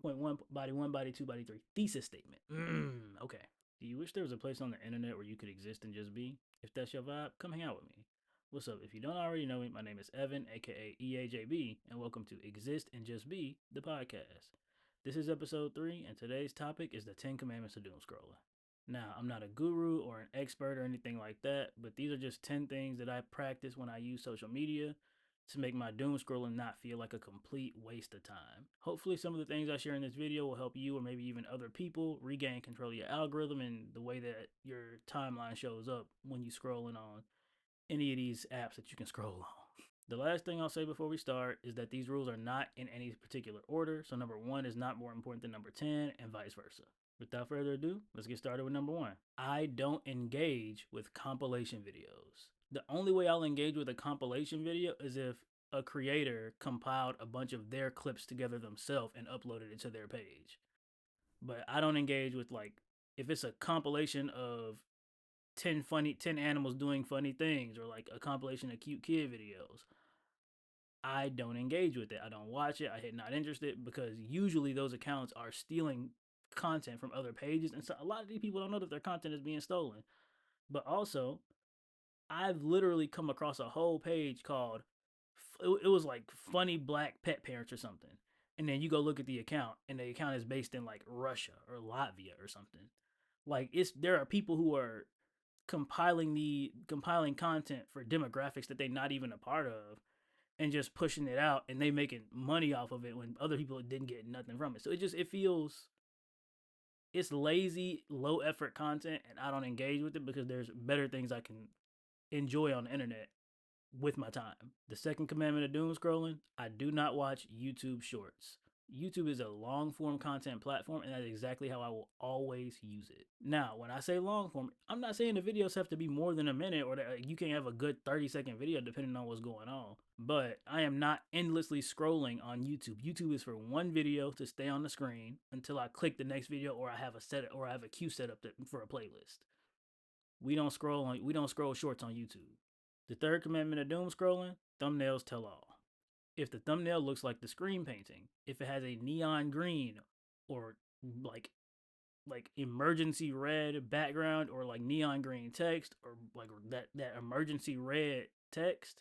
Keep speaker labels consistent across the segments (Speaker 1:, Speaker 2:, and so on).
Speaker 1: Point one, body two, body three. Thesis statement. Okay. Do you wish there was a place on the internet where you could exist and just be? If that's your vibe, come hang out with me. What's up? If you don't already know me, my name is Evan, aka EAJB, and welcome to Exist and Just Be, the podcast. This is episode 3, and today's topic is the 10 Commandments of Doomscrolling. Now, I'm not a guru or an expert or anything like that, but these are just 10 things that I practice when I use social media to make my doom scrolling not feel like a complete waste of time. Hopefully, some of the things I share in this video will help you or maybe even other people regain control of your algorithm and the way that your timeline shows up when you scrolling on any of these apps that you can scroll on. The last thing I'll say before we start is that these rules are not in any particular order, so number 1 is not more important than number 10 and vice versa. Without further ado, let's get started with number 1. I don't engage with compilation videos. The only way I'll engage with a compilation video is if a creator compiled a bunch of their clips together themselves and uploaded it to their page. But I don't engage with, like, if it's a compilation of 10 animals doing funny things, or like a compilation of cute kid videos, I don't engage with it. I don't watch it. I hit not interested, because usually those accounts are stealing content from other pages, and so a lot of these people don't know that their content is being stolen. But also, I've literally come across a whole page called it was like funny black pet parents or something, and then you go look at the account, and the account is based in like Russia or Latvia or something. Like, there are people who are compiling content for demographics that they're not even a part of, and just pushing it out, and they making money off of it when other people didn't get nothing from it. So it feels, it's lazy, low effort content, and I don't engage with it because there's better things I can enjoy on the internet with my time. The second commandment of doom scrolling: I do not watch YouTube shorts. YouTube is a long form content platform, and that's exactly how I will always use it. Now, when I say long form, I'm not saying the videos have to be more than a minute, or that you can have a good 30-second video depending on what's going on. But I am not endlessly scrolling on YouTube. YouTube is for one video to stay on the screen until I click the next video, or I have a queue set up for a playlist. We don't scroll shorts on YouTube. The third commandment of doom scrolling: thumbnails tell all. If the thumbnail looks like the screen painting, if it has a neon green, or like emergency red background, or like neon green text, or like that emergency red text,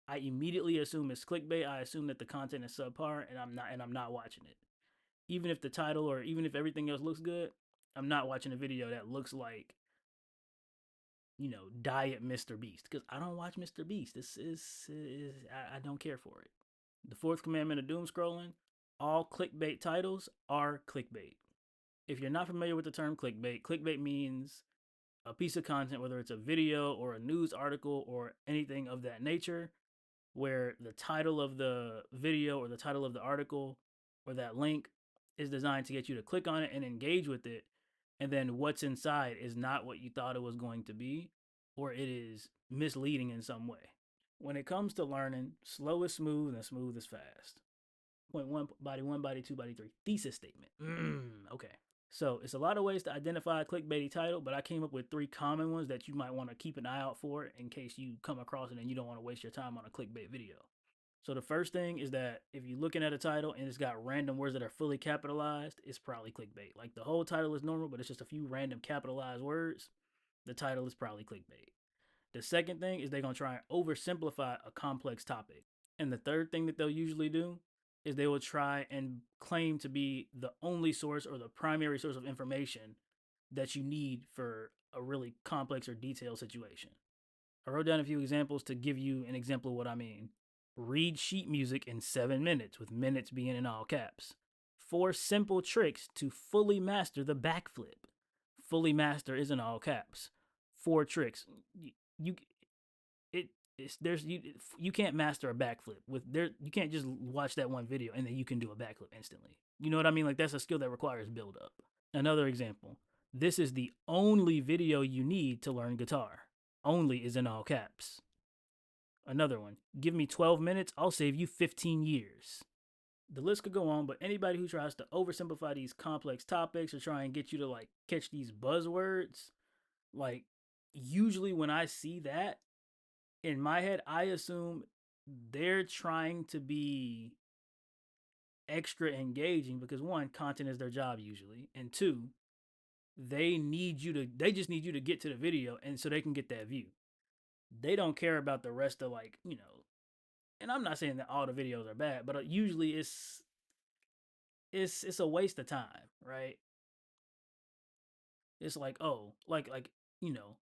Speaker 1: I immediately assume it's clickbait. I assume that the content is subpar, and I'm not watching it. Even if the title, or even if everything else looks good, I'm not watching a video that looks like, diet Mr. Beast, because I don't watch Mr. Beast. I don't care for it. The fourth commandment of doom scrolling: all clickbait titles are clickbait. If you're not familiar with the term clickbait means a piece of content, whether it's a video or a news article or anything of that nature, where the title of the video or the title of the article or that link is designed to get you to click on it and engage with it, and then what's inside is not what you thought it was going to be, or it is misleading in some way. When it comes to learning, slow is smooth and smooth is fast. Point one, body two, body three. Thesis statement. Okay. So it's a lot of ways to identify a clickbaity title, but I came up with 3 common ones that you might want to keep an eye out for in case you come across it and you don't want to waste your time on a clickbait video. So the first thing is that if you're looking at a title and it's got random words that are fully capitalized, it's probably clickbait. Like, the whole title is normal, but it's just a few random capitalized words, the title is probably clickbait. The second thing is they're going to try and oversimplify a complex topic. And the third thing that they'll usually do is they will try and claim to be the only source or the primary source of information that you need for a really complex or detailed situation. I wrote down a few examples to give you an example of what I mean. Read sheet music in 7 minutes, with minutes being in all caps. 4 simple tricks to fully master the backflip. Fully master is in all caps. 4 tricks. You it it's there's you can't master a backflip you can't just watch that one video and then you can do a backflip instantly. You know what I mean? Like, that's a skill that requires build up. Another example: this is the only video you need to learn guitar. Only is in all caps. Another one: give me 12 minutes, I'll save you 15 years. The list could go on, but anybody who tries to oversimplify these complex topics or try and get you to, like, catch these buzzwords, like, usually when I see that, in my head, I assume they're trying to be extra engaging because one, content is their job usually, and two, they just need you to get to the video and so they can get that view. They don't care about the rest of like, and I'm not saying that all the videos are bad, but usually it's a waste of time, right? It's like, oh, you know,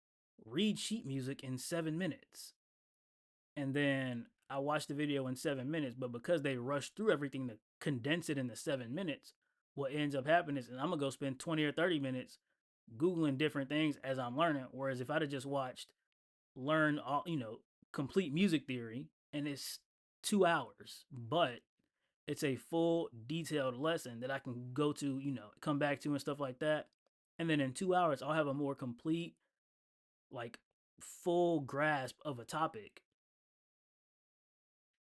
Speaker 1: read sheet music in 7 minutes. And then I watched the video in 7 minutes, but because they rushed through everything to condense it into 7 minutes, what ends up happening is, and I'm gonna go spend 20 or 30 minutes Googling different things as I'm learning. Whereas if I'd have just watched, learn all, complete music theory, and it's 2 hours, but it's a full detailed lesson that I can go to, come back to and stuff like that. And then in 2 hours, I'll have a more complete, like, full grasp of a topic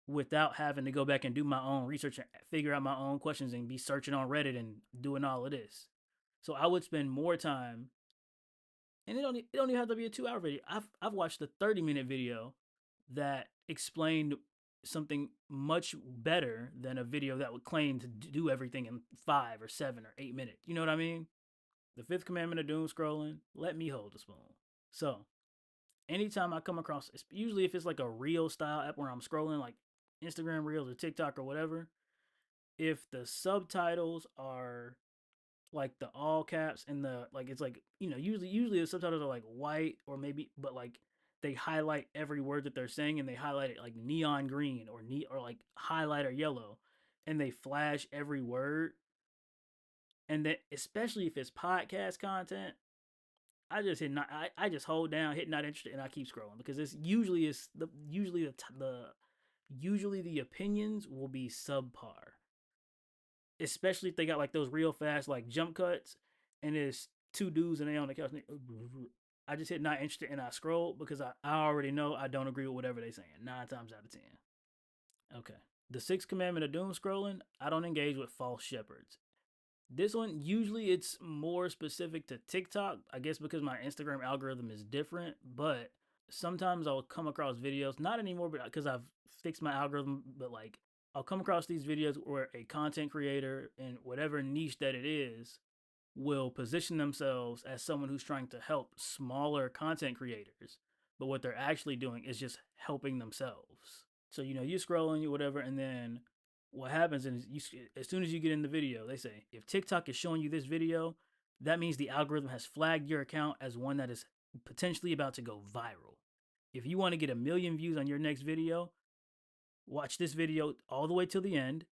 Speaker 1: without having to go back and do my own research and figure out my own questions and be searching on Reddit and doing all of this. So I would spend more time, and it don't even have to be a 2 hour video. I've watched a 30-minute video that explained something much better than a video that would claim to do everything in 5 or 7 or 8 minutes. You know what I mean? The fifth commandment of doom scrolling: let me hold the spoon. So anytime I come across, usually if it's like a reel style app where I'm scrolling like Instagram reels or TikTok or whatever, if the subtitles are like the all caps and the like, it's like, usually the subtitles are like white or maybe, but like they highlight every word that they're saying and they highlight it like neon green or like highlighter yellow, and they flash every word. And then especially if it's podcast content, I just hit not. I just hold down, hit not interested, and I keep scrolling because it's usually the opinions will be subpar, especially if they got like those real fast like jump cuts, and it's two dudes and they on the couch. I just hit not interested and I scroll because I already know I don't agree with whatever they saying 9 times out of 10. Okay. The sixth commandment of doom scrolling: I don't engage with false shepherds. This one, usually it's more specific to TikTok, I guess because my Instagram algorithm is different, but sometimes I'll come across videos, not anymore, but because I've fixed my algorithm, but like I'll come across these videos where a content creator in whatever niche that it is will position themselves as someone who's trying to help smaller content creators, but what they're actually doing is just helping themselves. So you scrolling, you whatever, and then what happens is as soon as you get in the video, they say if TikTok is showing you this video, that means the algorithm has flagged your account as one that is potentially about to go viral. If you want to get 1 million views on your next video, watch this video all the way till the end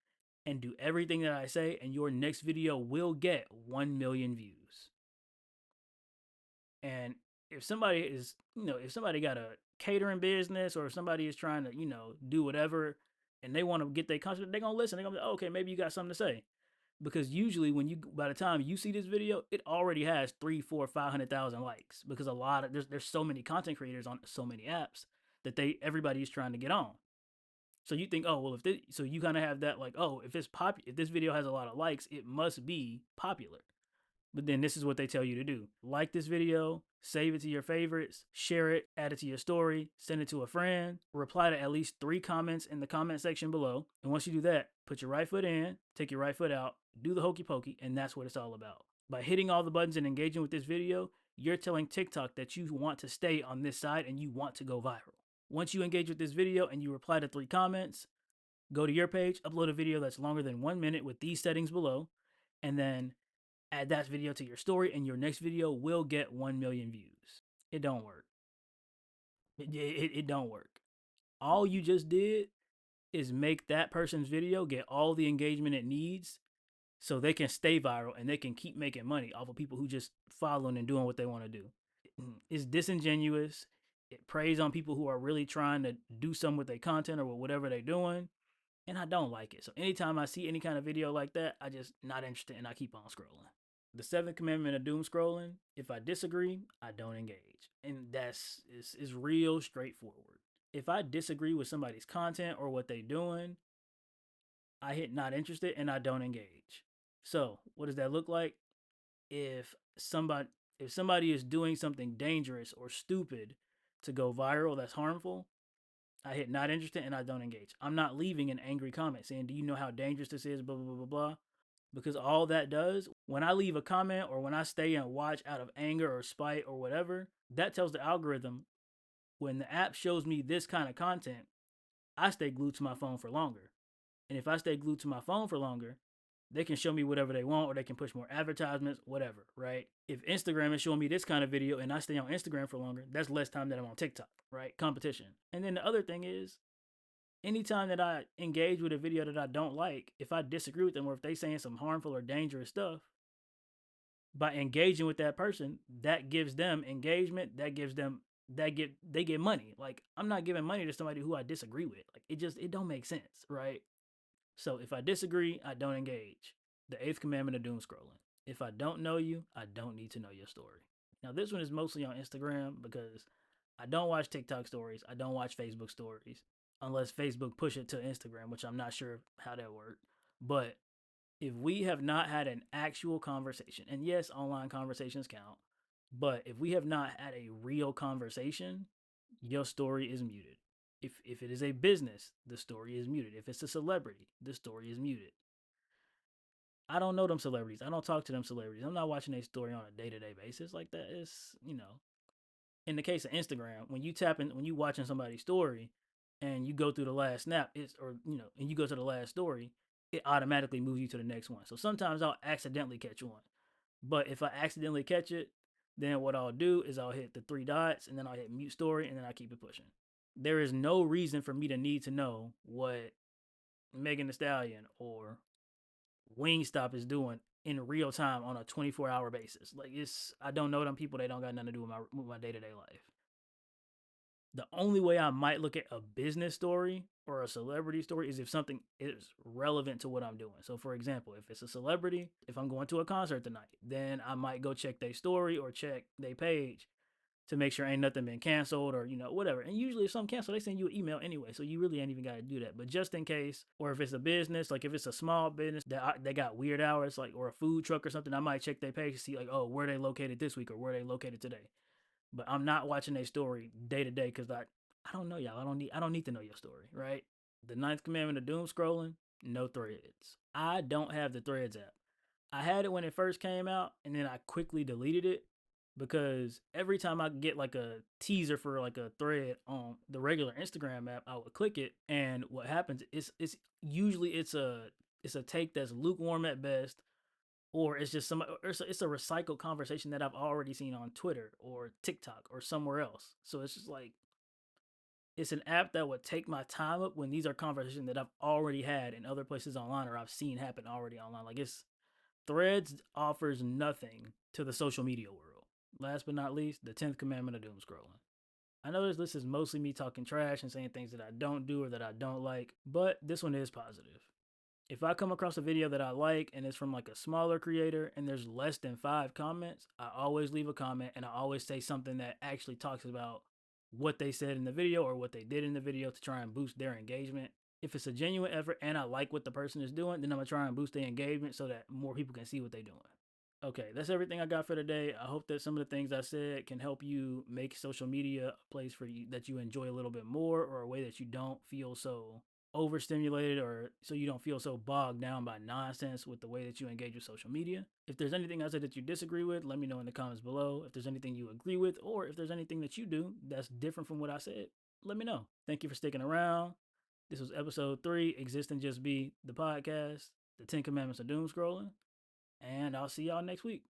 Speaker 1: and do everything that I say, and your next video will get 1 million views. And if somebody is, if somebody got a catering business or if somebody is trying to, do whatever and they want to get their content, they're going to listen. They're going to be like, okay, maybe you got something to say. Because usually by the time you see this video, it already has 3, 4, 500,000 likes because a lot of, there's so many content creators on so many apps that everybody is trying to get on. So you think, oh, well, so you kind of have that like, oh, if this video has a lot of likes, it must be popular. But then this is what they tell you to do: like this video, save it to your favorites, share it, add it to your story, send it to a friend, reply to at least 3 comments in the comment section below. And once you do that, put your right foot in, take your right foot out, do the hokey pokey, and that's what it's all about. By hitting all the buttons and engaging with this video, you're telling TikTok that you want to stay on this side and you want to go viral. Once you engage with this video and you reply to 3 comments, go to your page, upload a video that's longer than 1 minute with these settings below, and then add that video to your story, and your next video will get 1 million views. It don't work. It don't work. All you just did is make that person's video get all the engagement it needs so they can stay viral and they can keep making money off of people who just following and doing what they want to do. It's disingenuous. It preys on people who are really trying to do something with their content or with whatever they're doing. And I don't like it. So anytime I see any kind of video like that, I just not interested and I keep on scrolling. The seventh commandment of doom scrolling: if I disagree, I don't engage. And that's is real straightforward. If I disagree with somebody's content or what they doing, I hit not interested and I don't engage. So what does that look like? If somebody if somebody is doing something dangerous or stupid to go viral that's harmful, I hit not interested and I don't engage. I'm not leaving an angry comment saying, "Do you know how dangerous this is?" Blah blah blah blah blah. Because all that does, when I leave a comment or when I stay and watch out of anger or spite or whatever, that tells the algorithm when the app shows me this kind of content, I stay glued to my phone for longer. And if I stay glued to my phone for longer, they can show me whatever they want or they can push more advertisements, whatever, right? If Instagram is showing me this kind of video and I stay on Instagram for longer, that's less time that I'm on TikTok, right? Competition. And then the other thing is, anytime that I engage with a video that I don't like, if I disagree with them or if they saying some harmful or dangerous stuff, by engaging with that person, that gives them engagement, that gives them they get money. Like I'm not giving money to somebody who I disagree with. Like it don't make sense, right? So if I disagree, I don't engage. The eighth commandment of doom scrolling. If I don't know you, I don't need to know your story. Now this one is mostly on Instagram because I don't watch TikTok stories. I don't watch Facebook stories unless Facebook push it to Instagram, which I'm not sure how that works. But if we have not had an actual conversation, and yes, online conversations count, but if we have not had a real conversation, your story is muted. If it is a business, the story is muted. If it's a celebrity, the story is muted. I don't know them celebrities. I don't talk to them celebrities. I'm not watching their story on a day-to-day basis like that. It's, in the case of Instagram, when you tap in, when you watching somebody's story and you go through the last snap, and you go to the last story, it automatically moves you to the next one. So sometimes I'll accidentally catch one. But if I accidentally catch it, then what I'll do is I'll hit the three dots and then I'll hit mute story and then I keep it pushing. There is no reason for me to need to know what Megan Thee Stallion or Wingstop is doing in real time on a 24-hour basis. Like I don't know them people. They don't got nothing to do with my day to day life. The only way I might look at a business story or a celebrity story is if something is relevant to what I'm doing. So, for example, if it's a celebrity, if I'm going to a concert tonight, then I might go check their story or check their page to make sure ain't nothing been canceled or whatever. And usually if something canceled, they send you an email anyway, so you really ain't even got to do that. But just in case, or if it's a business, like if it's a small business that they got weird hours, like or a food truck or something, I might check their page to see like, oh, where they located this week or where they located today. But I'm not watching their story day to day because I don't know y'all. I don't need to know your story, right? The ninth commandment of doom scrolling: no threads. I don't have the threads app. I had it when it first came out, and then I quickly deleted it because every time I get like a teaser for like a thread on the regular Instagram app, I would click it, and what happens is it's usually it's a take that's lukewarm at best, or it's just some or it's a recycled conversation that I've already seen on Twitter or TikTok or somewhere else. So it's just like it's an app that would take my time up when these are conversations that I've already had in other places online or I've seen happen already online. Like it's Threads offers nothing to the social media world. Last but not least, the 10th commandment of doom scrolling. I know this list is mostly me talking trash and saying things that I don't do or that I don't like, but this one is positive. If I come across a video that I like and it's from like a smaller creator and there's less than 5 comments, I always leave a comment and I always say something that actually talks about what they said in the video or what they did in the video to try and boost their engagement. If it's a genuine effort and I like what the person is doing, then I'm gonna try and boost their engagement so that more people can see what they're doing. Okay, that's everything I got for today. I hope that some of the things I said can help you make social media a place for you that you enjoy a little bit more or a way that you don't feel so overstimulated or so you don't feel so bogged down by nonsense with the way that you engage with social media. If there's anything I said that you disagree with, let me know in the comments below. If there's anything you agree with or if there's anything that you do that's different from what I said, let me know. Thank you for sticking around. This was episode 3, Exist and Just Be, the podcast, the 10 Commandments of Doom Scrolling. And I'll see y'all next week.